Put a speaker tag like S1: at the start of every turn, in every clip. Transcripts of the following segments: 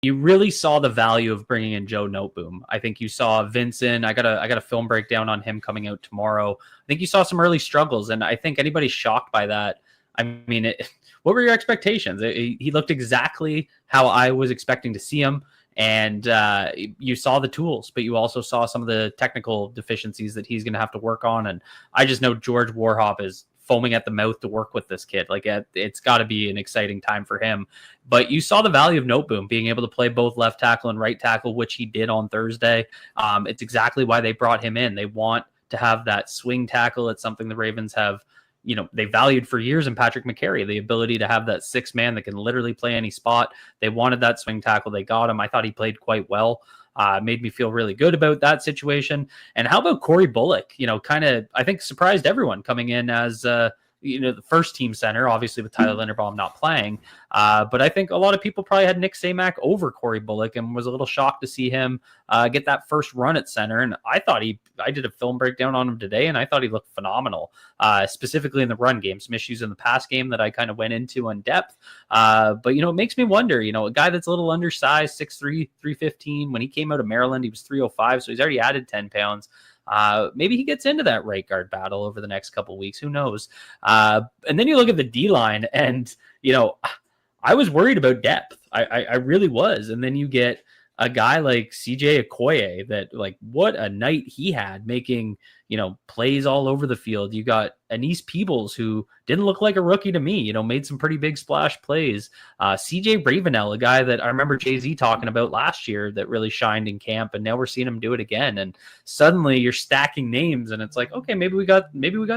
S1: you really saw the value of bringing in Joe Noteboom. I think you saw Vincent. I got a film breakdown on him coming out tomorrow. I think you saw some early struggles, and I think anybody's shocked by that. I mean, what were your expectations? He looked exactly how I was expecting to see him, and you saw the tools, but you also saw some of the technical deficiencies that he's going to have to work on. And I just know George Warhop is foaming at the mouth to work with this kid. Like it's got to be an exciting time for him. But you saw the value of Noteboom being able to play both left tackle and right tackle, which he did on Thursday. It's exactly why they brought him in. They want to have that swing tackle. It's something the Ravens have, they valued for years in Patrick McCary, the ability to have that sixth man that can literally play any spot. They wanted that swing tackle. They got him. I thought he played quite well. Made me feel really good about that situation. And how about Cory Bullock? Kind of, I think, surprised everyone coming in as, the first team center, obviously with Tyler Linderbaum not playing. But I think a lot of people probably had Nick Samac over Cory Bullock and was a little shocked to see him get that first run at center. And I thought I did a film breakdown on him today, and I thought he looked phenomenal, specifically in the run game. Some issues in the pass game that I kind of went into in depth. But, it makes me wonder, a guy that's a little undersized, 6'3", 315. When he came out of Maryland, he was 305, so he's already added 10 pounds. Maybe he gets into that right guard battle over the next couple of weeks. Who knows? And then you look at the D-line, and, I was worried about depth. I really was. And then you get a guy like CJ Okoye that, like, what a night he had, making, plays all over the field. You got Anise Peebles, who didn't look like a rookie to me, made some pretty big splash plays. CJ Ravenel, a guy that I remember Jay-Z talking about last year that really shined in camp, and now we're seeing him do it again. And suddenly you're stacking names, and it's like, okay, maybe we got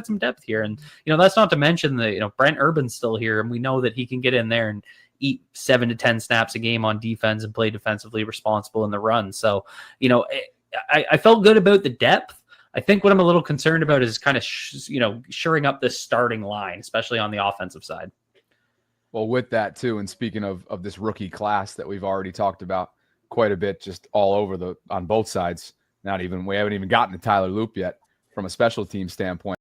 S1: some depth here. And, that's not to mention that, Brent Urban's still here, and we know that he can get in there and eat 7 to 10 snaps a game on defense and play defensively responsible in the run. So, I felt good about the depth. I think what I'm a little concerned about is kind of, shoring up this starting line, especially on the offensive side.
S2: Well, with that too, and speaking of this rookie class that we've already talked about quite a bit, just all over on both sides. We haven't even gotten to Tyler Loop yet from a special team standpoint.